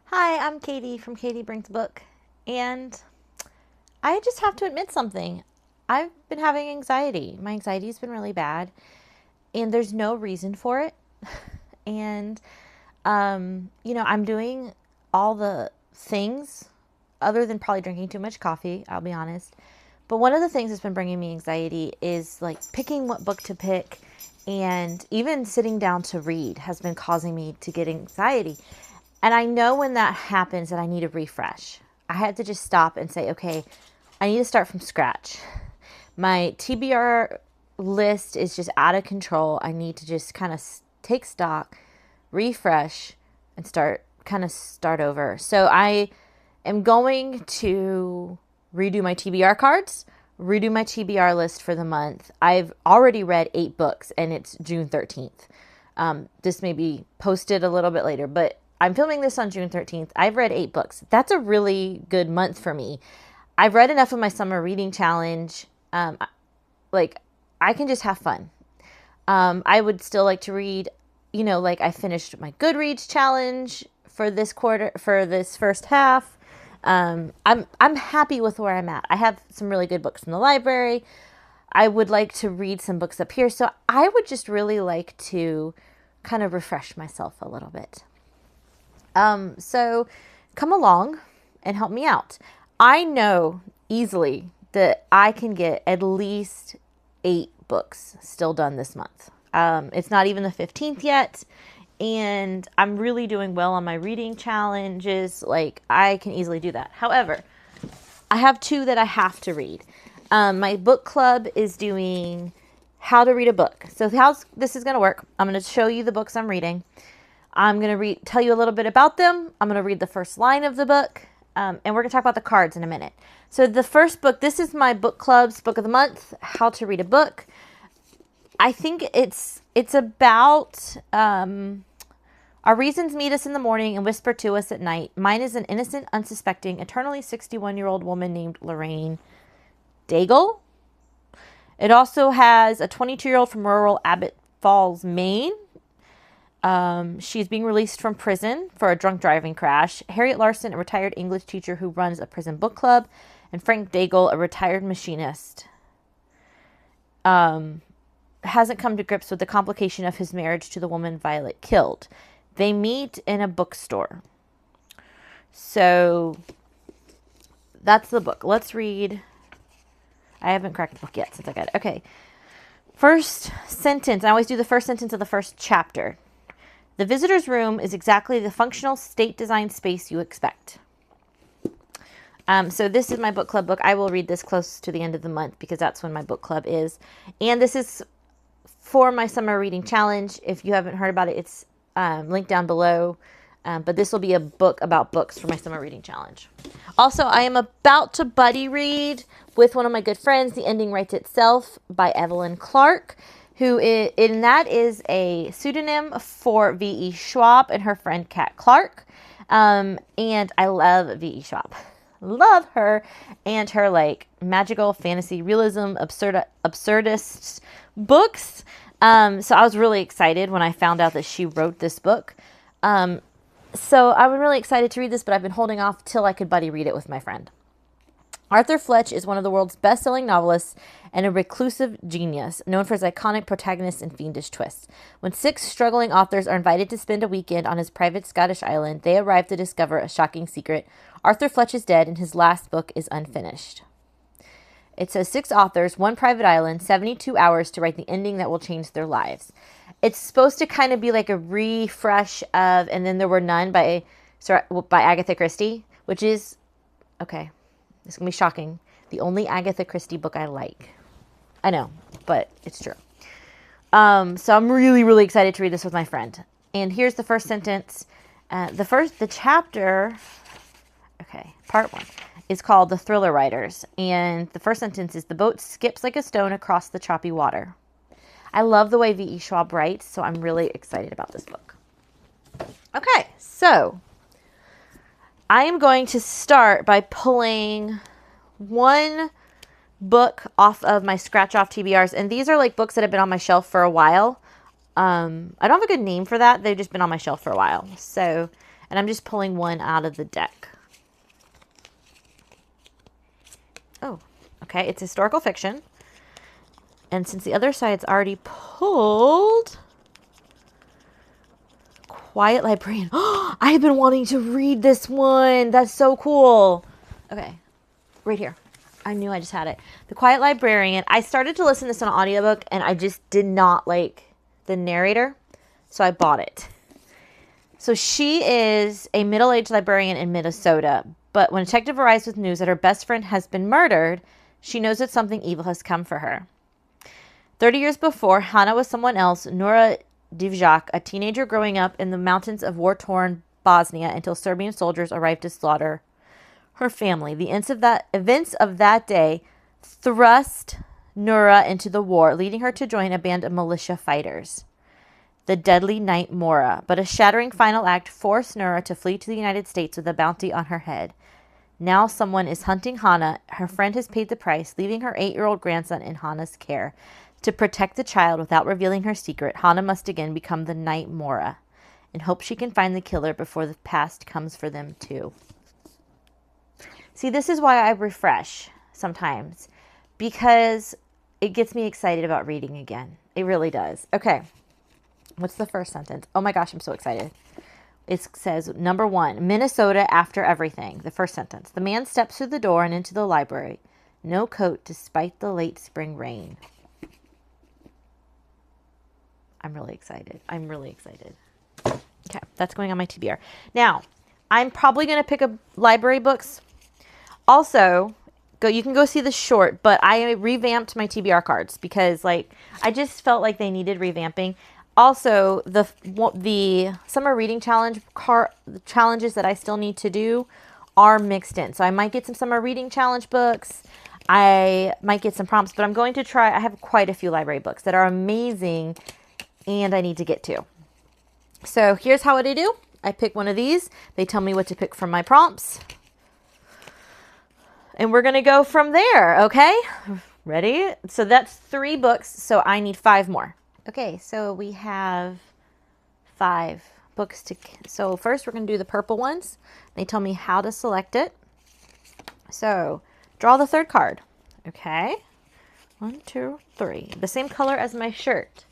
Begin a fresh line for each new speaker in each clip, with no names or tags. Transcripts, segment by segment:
Hi, I'm Katie from Katie Brings Book, and I just have to admit something. I've been having anxiety. My anxiety's been really bad, and there's no reason for it. And, I'm doing all the things other than probably drinking too much coffee, I'll be honest. But one of the things that's been bringing me anxiety is like picking what book to pick, and even sitting down to read has been causing me to get anxiety. And I know when that happens that I need a refresh. I had to just stop and say, okay, I need to start from scratch. My TBR list is just out of control. I need to just kind of take stock, refresh, and start over. So I am going to redo my TBR cards, redo my TBR list for the month. I've already read 8 books and it's June 13th. This may be posted a little bit later, but I'm filming this on June 13th. I've read 8 books. That's a really good month for me. I've read enough of my summer reading challenge. I can just have fun. I would still like to read, I finished my Goodreads challenge for this quarter, for this first half. I'm happy with where I'm at. I have some really good books in the library. I would like to read some books up here. So I would just really like to kind of refresh myself a little bit. So come along and help me out. I know easily that I can get at least 8 books still done this month. It's not even the 15th yet, and I'm really doing well on my reading challenges. Like, I can easily do that. However, I have 2 that I have to read. My book club is doing how to read a book. So how this is going to work, I'm going to show you the books I'm reading. I'm going to tell you a little bit about them. I'm going to read the first line of the book, and we're going to talk about the cards in a minute. So the first book, this is my book club's book of the month, How to Read a Book. I think it's about our reasons meet us in the morning and whisper to us at night. Mine is an innocent, unsuspecting, eternally 61-year-old woman named Lorraine Daigle. It also has a 22-year-old from rural Abbott Falls, Maine. She's being released from prison for a drunk driving crash. Harriet Larson, a retired English teacher who runs a prison book club, and Frank Daigle, a retired machinist, hasn't come to grips with the complication of his marriage to the woman Violet killed. They meet in a bookstore. So that's the book. Let's read. I haven't cracked the book yet since I got it. Okay. First sentence. I always do the first sentence of the first chapter. The visitor's room is exactly the functional state design space you expect. So this is my book club book. I will read this close to the end of the month because that's when my book club is. And this is for my summer reading challenge. If you haven't heard about it, it's linked down below. But this will be a book about books for my summer reading challenge. Also, I am about to buddy read with one of my good friends, The Ending Writes Itself by Evelyn Clark, and that is a pseudonym for V.E. Schwab and her friend Kat Clark. And I love V.E. Schwab. Love her and her like magical fantasy realism absurdist books. So I was really excited when I found out that she wrote this book. So I was really excited to read this, but I've been holding off till I could buddy read it with my friend. Arthur Fletch is one of the world's best-selling novelists and a reclusive genius, known for his iconic protagonists and fiendish twists. When 6 struggling authors are invited to spend a weekend on his private Scottish island, they arrive to discover a shocking secret. Arthur Fletch is dead, and his last book is unfinished. It says 6 authors, 1 private island, 72 hours to write the ending that will change their lives. It's supposed to kind of be like a refresh of And Then There Were None by Agatha Christie, which is, okay, this is going to be shocking, the only Agatha Christie book I like. I know, but it's true. So I'm really, really excited to read this with my friend. And here's the first sentence. The chapter, okay, part 1, is called The Thriller Writers. And the first sentence is, the boat skips like a stone across the choppy water. I love the way V.E. Schwab writes, so I'm really excited about this book. Okay, so I am going to start by pulling one book off of my scratch off TBRs. And these are like books that have been on my shelf for a while. I don't have a good name for that. They've just been on my shelf for a while. So, And I'm just pulling one out of the deck. Oh, okay. It's historical fiction. And since the other side's already pulled, Quiet Librarian. I have been wanting to read this one. That's so cool. Okay, right here. I knew I just had it. The Quiet Librarian. I started to listen to this on an audiobook, and I just did not like the narrator, so I bought it. So she is a middle-aged librarian in Minnesota, but when a detective arrives with news that her best friend has been murdered, she knows that something evil has come for her. 30 years before, Hannah was someone else, Nora Divjak, a teenager growing up in the mountains of war-torn Bosnia until Serbian soldiers arrived to slaughter her family. The events of that day thrust Nora into the war, leading her to join a band of militia fighters, the Deadly Night Mora. But a shattering final act forced Nora to flee to the United States with a bounty on her head. Now someone is hunting Hannah. Her friend has paid the price, leaving her 8-year-old grandson in Hannah's care. To protect the child without revealing her secret, Hannah must again become the Night Mora and hope she can find the killer before the past comes for them too. See, this is why I refresh sometimes, because it gets me excited about reading again. It really does. Okay. What's the first sentence? Oh my gosh, I'm so excited. It says, number 1, Minnesota after everything. The first sentence. The man steps through the door and into the library. No coat despite the late spring rain. I'm really excited. I'm really excited. Okay, that's going on my TBR. Now, I'm probably going to pick up library books. Also, you can go see the short, but I revamped my TBR cards because I just felt like they needed revamping. Also, the summer reading challenge challenges that I still need to do are mixed in. So I might get some summer reading challenge books. I might get some prompts, but I'm going to try. I have quite a few library books that are amazing and I need to get to. So here's how I do. I pick one of these. They tell me what to pick from my prompts. And we're going to go from there, okay? Ready? So that's 3 books, so I need 5 more. Okay, so we have 5 books to... So first we're going to do the purple ones. They tell me how to select it. So draw the 3rd card. Okay. 1, 2, 3. The same color as my shirt.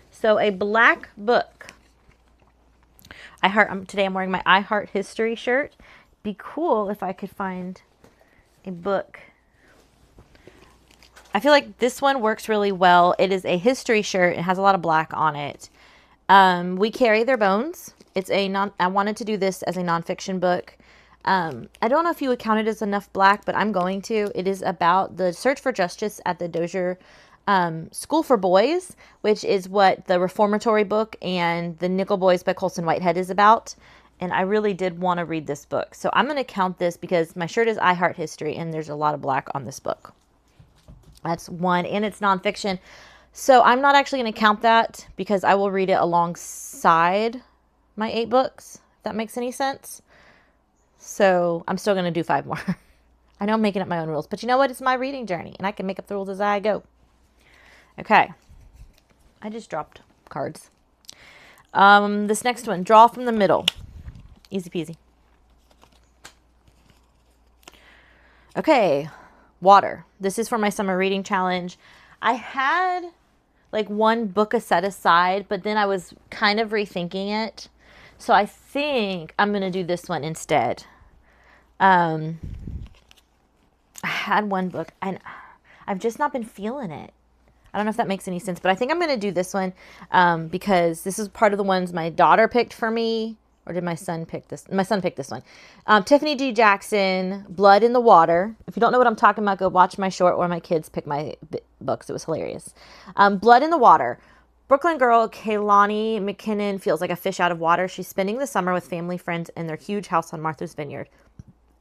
So a black book. Today I'm wearing my I Heart History shirt. Be cool if I could find a book. I feel like this one works really well. It is a history shirt. It has a lot of black on it. We Carry Their Bones. I wanted to do this as a nonfiction book. I don't know if you would count it as enough black, but I'm going to. It is about the search for justice at the Dozier School for Boys, which is what the reformatory book and the Nickel Boys by Colson Whitehead is about. And I really did want to read this book. So I'm going to count this because my shirt is I Heart History and there's a lot of black on this book. That's 1, and it's nonfiction. So I'm not actually going to count that because I will read it alongside my 8 books, if that makes any sense. So I'm still going to do 5 more. I know I'm making up my own rules, but you know what? It's my reading journey, and I can make up the rules as I go. Okay. I just dropped cards. This next one, draw from the middle. Easy peasy. Okay. Water. This is for my summer reading challenge. I had 1 book set aside, but then I was kind of rethinking it. So I think I'm going to do this one instead. I had 1 book and I've just not been feeling it. I don't know if that makes any sense, but I think I'm going to do this one because this is part of the ones my daughter picked for me. Or did my son pick this? My son picked this one. Tiffany D. Jackson, Blood in the Water. If you don't know what I'm talking about, go watch my short or my kids pick my books. It was hilarious. Blood in the Water. Brooklyn girl Kaylani McKinnon feels like a fish out of water. She's spending the summer with family friends in their huge house on Martha's Vineyard.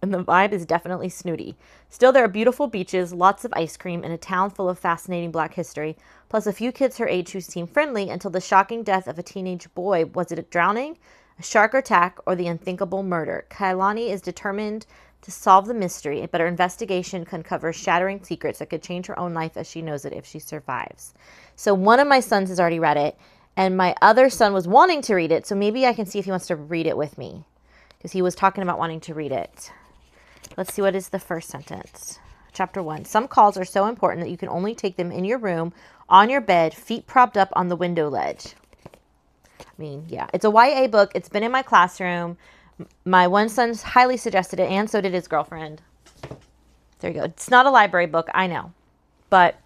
And the vibe is definitely snooty. Still, there are beautiful beaches, lots of ice cream, and a town full of fascinating Black history, plus a few kids her age who seem friendly until the shocking death of a teenage boy. Was it a drowning, a shark attack, or the unthinkable murder? Kailani is determined to solve the mystery, but her investigation can cover shattering secrets that could change her own life as she knows it if she survives. So one of my sons has already read it, and my other son was wanting to read it, so maybe I can see if he wants to read it with me. because he was talking about wanting to read it. Let's see, what is the first sentence? Chapter 1. Some calls are so important that you can only take them in your room, on your bed, feet propped up on the window ledge. I mean, yeah, it's a YA book. It's been in my classroom. My one son's highly suggested it, and so did his girlfriend. There you go. It's not a library book, I know, but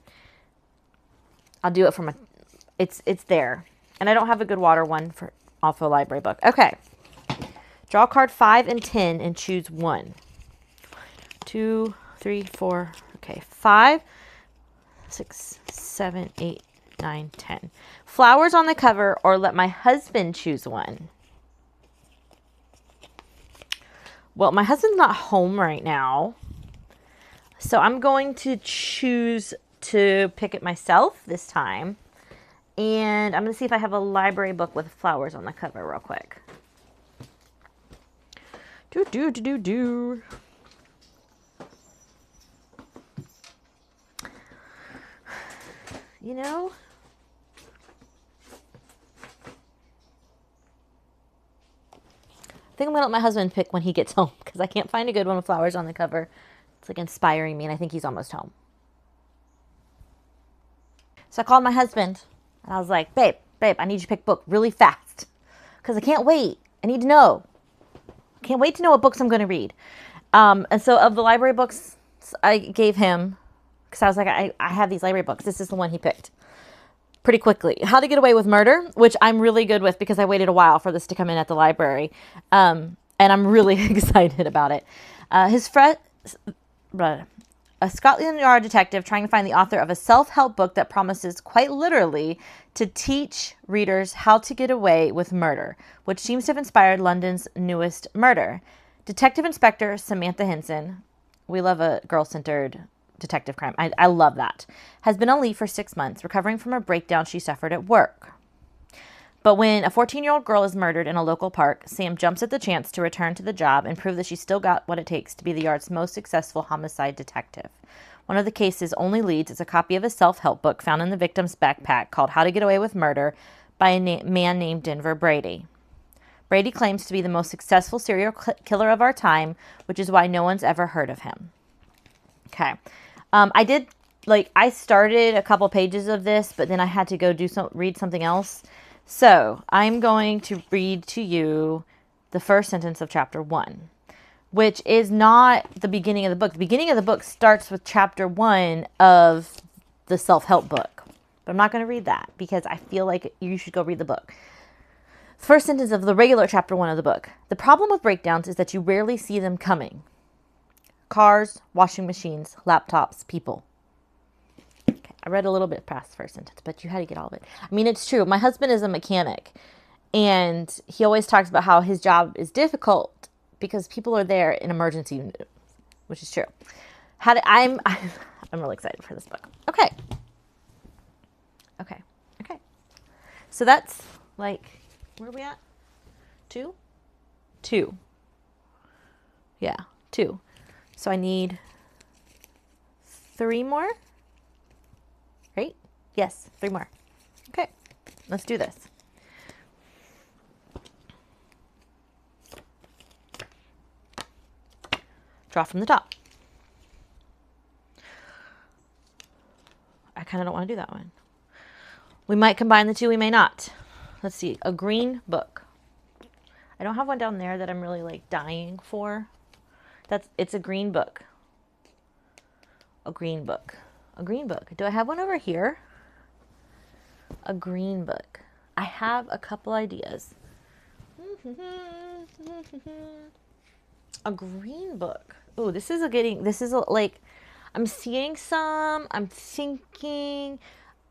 I'll do it for my, it's there. And I don't have a good water one for off a library book. Okay. Draw card 5 and 10 and choose one. 2, 3, 4. Okay. 5, 6, 7, 8, 9, 10. Flowers on the cover, or let my husband choose one. Well, my husband's not home right now, so I'm going to choose to pick it myself this time. And I'm going to see if I have a library book with flowers on the cover real quick. You know, I think I'm going to let my husband pick when he gets home, because I can't find a good one with flowers on the cover. It's like inspiring me, and I think he's almost home. So I called my husband, and I was like, babe, I need you to pick a book really fast, because I can't wait. I need to know. I can't wait to know what books I'm going to read. And so of the library books I gave him, because I was like, I have these library books. This is the one he picked pretty quickly. How to Get Away with Murder, which I'm really good with because I waited a while for this to come in at the library. And I'm really excited about it. A Scotland Yard detective trying to find the author of a self-help book that promises quite literally to teach readers how to get away with murder, which seems to have inspired London's newest murder. Detective Inspector Samantha Henson, we love a girl-centered detective crime. I love that. Has been on leave for 6 months, recovering from a breakdown she suffered at work. But when a 14-year-old girl is murdered in a local park, Sam jumps at the chance to return to the job and prove that she's still got what it takes to be the yard's most successful homicide detective. One of the case's only leads is a copy of a self-help book found in the victim's backpack called How to Get Away with Murder by a man named Denver Brady. Brady claims to be the most successful serial killer of our time, which is why no one's ever heard of him. Okay. I started a couple pages of this, but then I had to go read something else. So I'm going to read to you the first sentence of chapter 1, which is not the beginning of the book. The beginning of the book starts with chapter 1 of the self-help book. But I'm not going to read that because I feel like you should go read the book. First sentence of the regular chapter 1 of the book. The problem with breakdowns is that you rarely see them coming. Cars, washing machines, laptops, people. Okay, I read a little bit past the first sentence, but you had to get all of it. I mean, it's true. My husband is a mechanic, and he always talks about how his job is difficult because people are there in emergency, which is true. I'm really excited for this book. Okay. So that's like, where are we at? 2? 2. Yeah, 2. So I need 3 more, right? Yes, 3 more. Okay, let's do this. Draw from the top. I kind of don't want to do that one. We might combine the two, we may not. Let's see, a green book. I don't have one down there that I'm really like dying for. It's a green book. A green book. A green book. Do I have one over here? A green book. I have a couple ideas. A green book. Oh, I'm seeing some. I'm thinking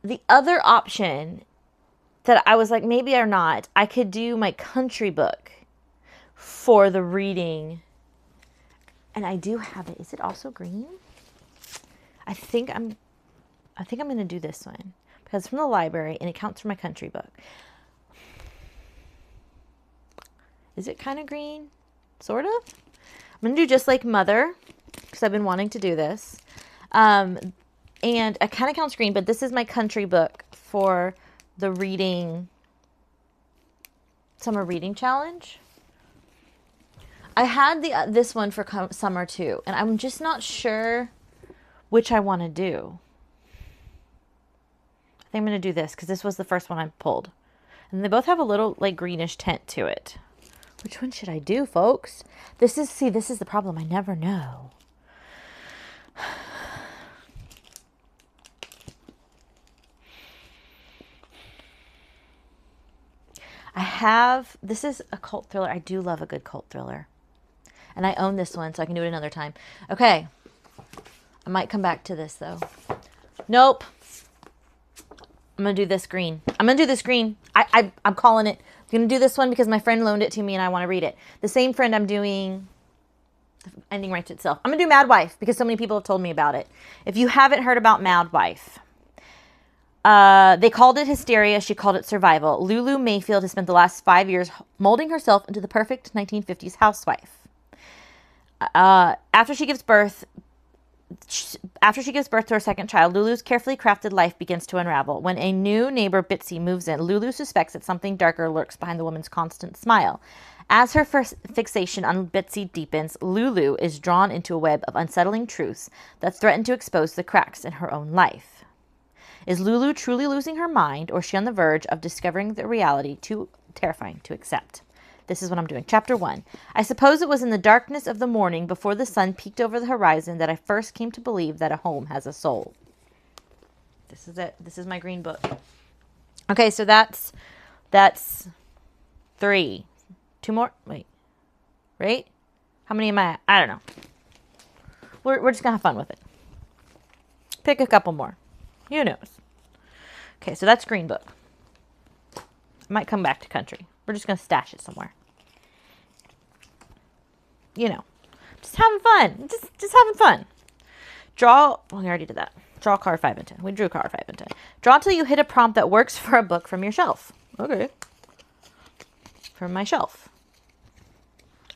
the other option that I was like, maybe or not, I could do my country book for the reading. And I do have it. Is it also green? I think I'm going to do this one because it's from the library and it counts for my country book. Is it kind of green? Sort of. I'm going to do just like Mother because I've been wanting to do this. And it kind of counts green, but this is my country book for the summer reading challenge. I had this one for summer too, and I'm just not sure which I want to do. I think I'm going to do this because this was the first one I pulled. And they both have a little like greenish tint to it. Which one should I do, folks? This is the problem. I never know. This is a cult thriller. I do love a good cult thriller. And I own this one, so I can do it another time. Okay. I might come back to this, though. Nope. I'm going to do this green. I'm going to do this green. I'm calling it. I'm going to do this one because my friend loaned it to me and I want to read it. The same friend I'm doing... The ending writes itself. I'm going to do Mad Wife because so many people have told me about it. If you haven't heard about Mad Wife... they called it hysteria. She called it survival. Lulu Mayfield has spent the last 5 years molding herself into the perfect 1950s housewife. After she gives birth to her second child, Lulu's carefully crafted life begins to unravel. When a new neighbor, Bitsy, moves in, Lulu suspects that something darker lurks behind the woman's constant smile. As her first fixation on Bitsy deepens, Lulu is drawn into a web of unsettling truths that threaten to expose the cracks in her own life. Is Lulu truly losing her mind, or is she on the verge of discovering the reality too terrifying to accept? This is what I'm doing. Chapter 1. I suppose it was in the darkness of the morning before the sun peeked over the horizon that I first came to believe that a home has a soul. This is it. This is my green book. Okay, so that's 3. 2 more? Wait. Right? How many am I at? I don't know. We're just going to have fun with it. Pick a couple more. Who knows? Okay, so that's green book. I might come back to country. We're just going to stash it somewhere. You know, just having fun. Just having fun. Draw. Well, we already did that. Draw card 5 and 10. We drew card 5 and 10. Draw until you hit a prompt that works for a book from your shelf. Okay. From my shelf.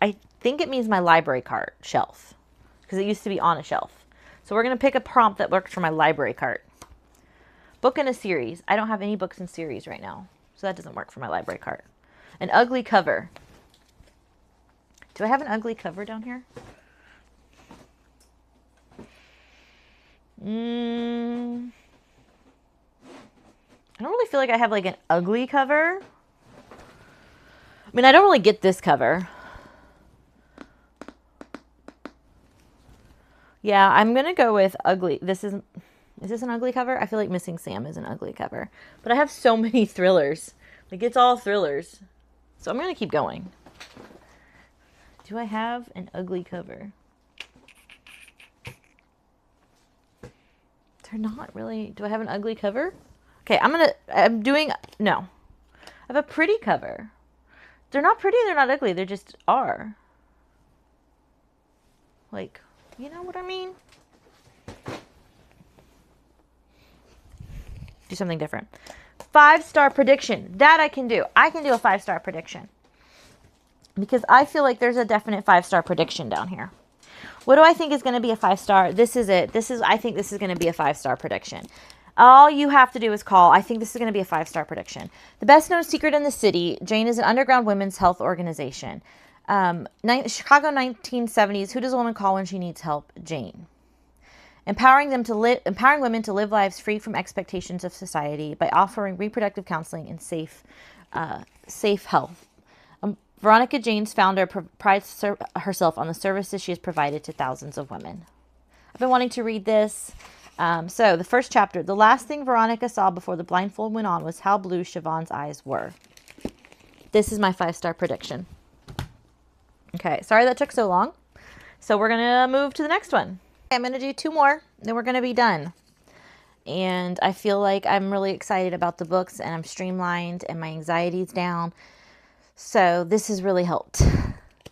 I think it means my library card shelf. Because it used to be on a shelf. So we're going to pick a prompt that works for my library cart. Book in a series. I don't have any books in series right now. So that doesn't work for my library cart. An ugly cover. Do I have an ugly cover down here? I don't really feel like I have like an ugly cover. I mean, I don't really get this cover. Yeah, I'm going to go with ugly. Is this an ugly cover? I feel like Missing Sam is an ugly cover. But I have so many thrillers. Like, it's all thrillers. So I'm going to keep going. Do I have an ugly cover? They're not really... Do I have an ugly cover? Okay, no. I have a pretty cover. They're not pretty, they're not ugly. They just are. Like, you know what I mean? Do something different. 5-star prediction. That I can do. I can do a 5-star prediction. Because I feel like there's a definite 5-star prediction down here. What do I think is going to be a 5-star? This is it. I think this is going to be a 5-star prediction. All you have to do is call. I think this is going to be a 5-star prediction. The best known secret in the city, Jane is an underground women's health organization. Chicago 1970s, who does a woman call when she needs help? Jane. Empowering women to live lives free from expectations of society by offering reproductive counseling and safe health. Veronica Jane's founder prides herself on the services she has provided to thousands of women. I've been wanting to read this. So the first chapter, the last thing Veronica saw before the blindfold went on was how blue Siobhan's eyes were. This is my 5-star prediction. Okay, sorry that took so long. So we're going to move to the next one. I'm going to do 2 more, then we're going to be done. And I feel like I'm really excited about the books, and I'm streamlined, and my anxiety's down. So this has really helped.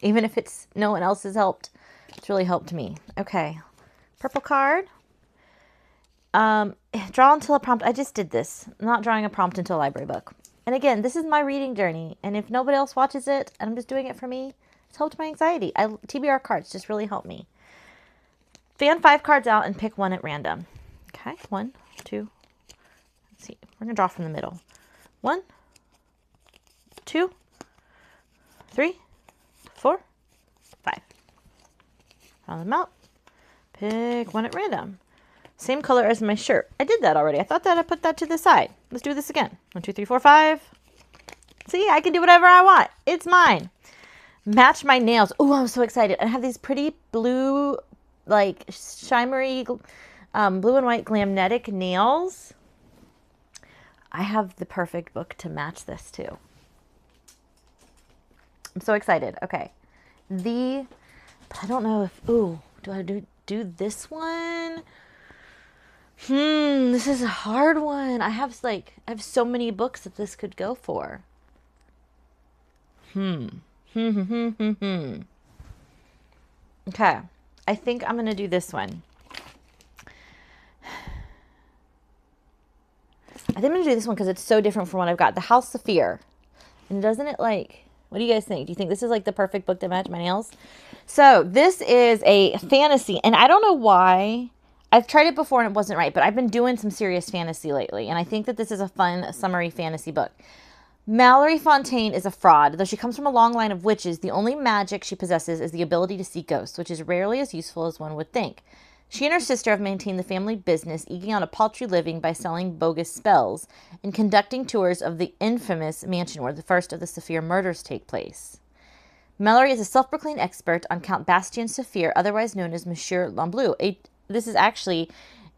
Even if no one else has helped, it's really helped me. Okay, purple card. Draw until a prompt. I just did this. I'm not drawing a prompt into a library book. And again, this is my reading journey. And if nobody else watches it, and I'm just doing it for me, it's helped my anxiety. TBR cards just really helped me. Fan 5 cards out and pick one at random. Okay, 1, 2. Let's see. We're going to draw from the middle. 1, 2, 3, 4, 5. Draw them out. Pick one at random. Same color as my shirt. I did that already. I thought that I put that to the side. Let's do this again. 1, 2, 3, 4, 5. See, I can do whatever I want. It's mine. Match my nails. Oh, I'm so excited. I have these pretty blue, like shimmery, blue and white glamnetic nails. I have the perfect book to match this to. I'm so excited. Okay. I don't know if, do I do this one? This is a hard one. I have so many books that this could go for. Okay. I think I'm going to do this one. I think I'm going to do this one because it's so different from what I've got. The House of Fear. And doesn't it what do you guys think? Do you think this is like the perfect book to match my nails? So this is a fantasy. And I don't know why. I've tried it before and it wasn't right. But I've been doing some serious fantasy lately. And I think that this is a fun summery fantasy book. Mallory Fontaine is a fraud. Though she comes from a long line of witches, the only magic she possesses is the ability to see ghosts, which is rarely as useful as one would think. She and her sister have maintained the family business, eking out a paltry living by selling bogus spells and conducting tours of the infamous mansion where the first of the Saphir murders take place. Mallory is a self-proclaimed expert on Count Bastien Saphir, otherwise known as Monsieur Lamblou. This is actually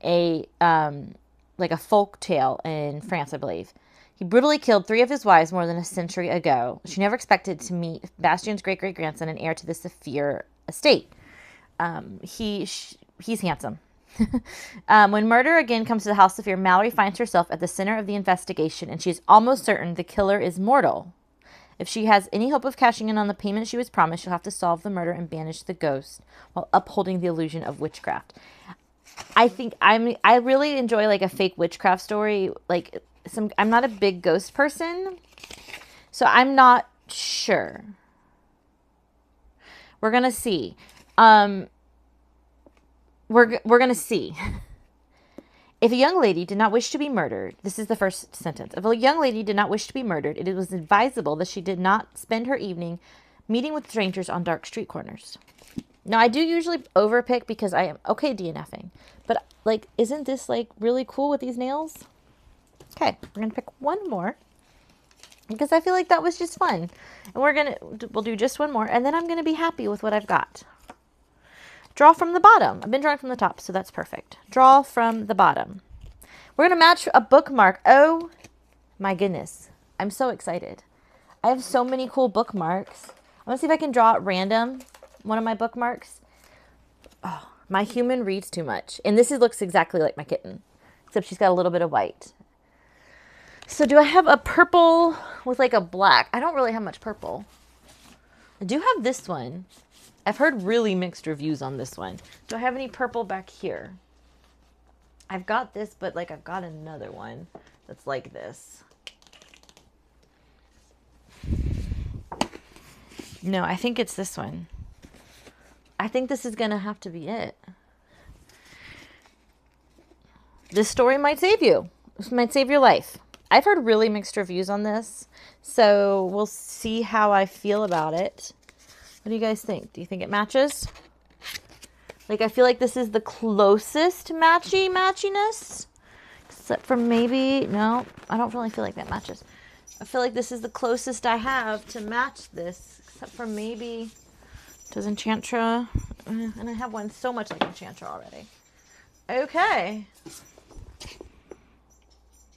a folk tale in France, I believe. He brutally killed 3 of his wives more than a century ago. She never expected to meet Bastien's great-great-grandson and heir to the Saphir estate. He's handsome. When murder again comes to the House of Fear, Mallory finds herself at the center of the investigation, and she is almost certain the killer is mortal. If she has any hope of cashing in on the payment she was promised, she'll have to solve the murder and banish the ghost while upholding the illusion of witchcraft. I think I really enjoy like a fake witchcraft story. I'm not a big ghost person, so I'm not sure. We're gonna see. We're gonna see. If a young lady did not wish to be murdered, this is the first sentence. If a young lady did not wish to be murdered, it was advisable that she did not spend her evening meeting with strangers on dark street corners. Now, I do usually overpick because I am okay DNFing, but isn't this really cool with these nails? Okay, we're gonna pick one more because I feel like that was just fun, and we'll do just one more, and then I'm gonna be happy with what I've got. Draw from the bottom. I've been drawing from the top, so that's perfect. Draw from the bottom. We're going to match a bookmark. Oh, my goodness. I'm so excited. I have so many cool bookmarks. I'm going to see if I can draw at random one of my bookmarks. Oh, my human reads too much. And this looks exactly like my kitten, except she's got a little bit of white. So do I have a purple with a black? I don't really have much purple. I do have this one. I've heard really mixed reviews on this one. Do I have any purple back here? I've got this, but I've got another one that's like this. No, I think it's this one. I think this is going to have to be it. This story might save you. This might save your life. I've heard really mixed reviews on this, so we'll see how I feel about it. What do you guys think? Do you think it matches? I feel like this is the closest matchiness. Except for maybe, no, I don't really feel like that matches. I feel like this is the closest I have to match this. Except for maybe, does Enchantra, and I have one so much like Enchantra already. Okay.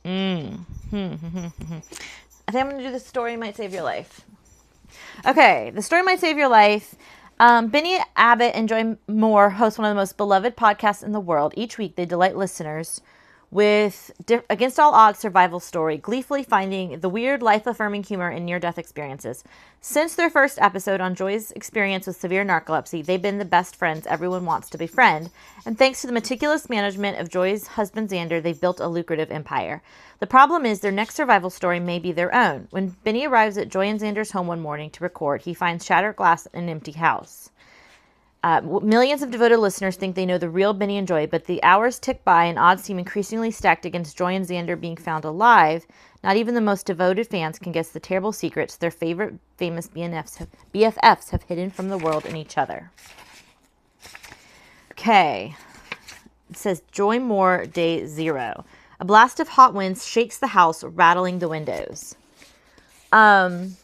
I think I'm going to do The Story Might Save Your Life. Okay, The Story Might Save Your Life. Benny Abbott and Joy Moore host one of the most beloved podcasts in the world. Each week, they delight listeners with against all odds survival story, gleefully finding the weird, life-affirming humor in near-death experiences. Since their first episode on Joy's experience with severe narcolepsy, they've been the best friends everyone wants to befriend. And thanks to the meticulous management of Joy's husband Xander, they've built a lucrative empire. The problem is their next survival story may be their own. When Benny arrives at Joy and Xander's home one morning to record, he finds shattered glass and an empty house. Millions of devoted listeners think they know the real Benny and Joy, but the hours tick by and odds seem increasingly stacked against Joy and Xander being found alive. Not even the most devoted fans can guess the terrible secrets their favorite famous BFFs have hidden from the world and each other. Okay. It says Joy Moore, Day 0. A blast of hot winds shakes the house, rattling the windows. I've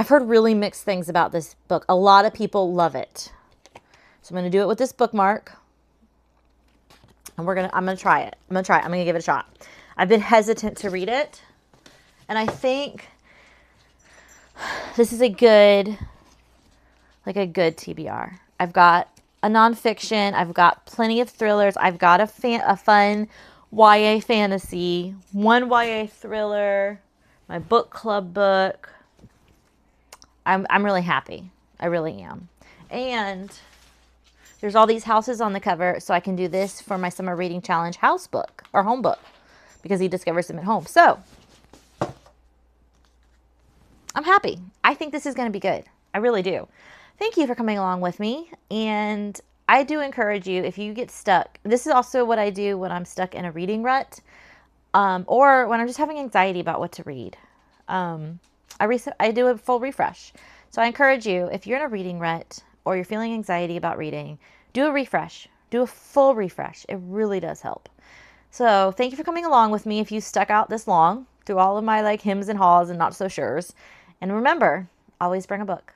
heard really mixed things about this book. A lot of people love it. So I'm going to do it with this bookmark. And I'm going to try it. I'm going to give it a shot. I've been hesitant to read it. And I think this is a good TBR. I've got a nonfiction. I've got plenty of thrillers. I've got a fun YA fantasy, one YA thriller, my book club book. I'm really happy. I really am. And there's all these houses on the cover, so I can do this for my summer reading challenge house book or home book because he discovers them at home. So I'm happy. I think this is going to be good. I really do. Thank you for coming along with me. And I do encourage you, if you get stuck, this is also what I do when I'm stuck in a reading rut, or when I'm just having anxiety about what to read. I do a full refresh. So I encourage you, if you're in a reading rut or you're feeling anxiety about reading, do a refresh. Do a full refresh. It really does help. So thank you for coming along with me if you stuck out this long through all of my like hems and haws and not so sures. And remember, always bring a book.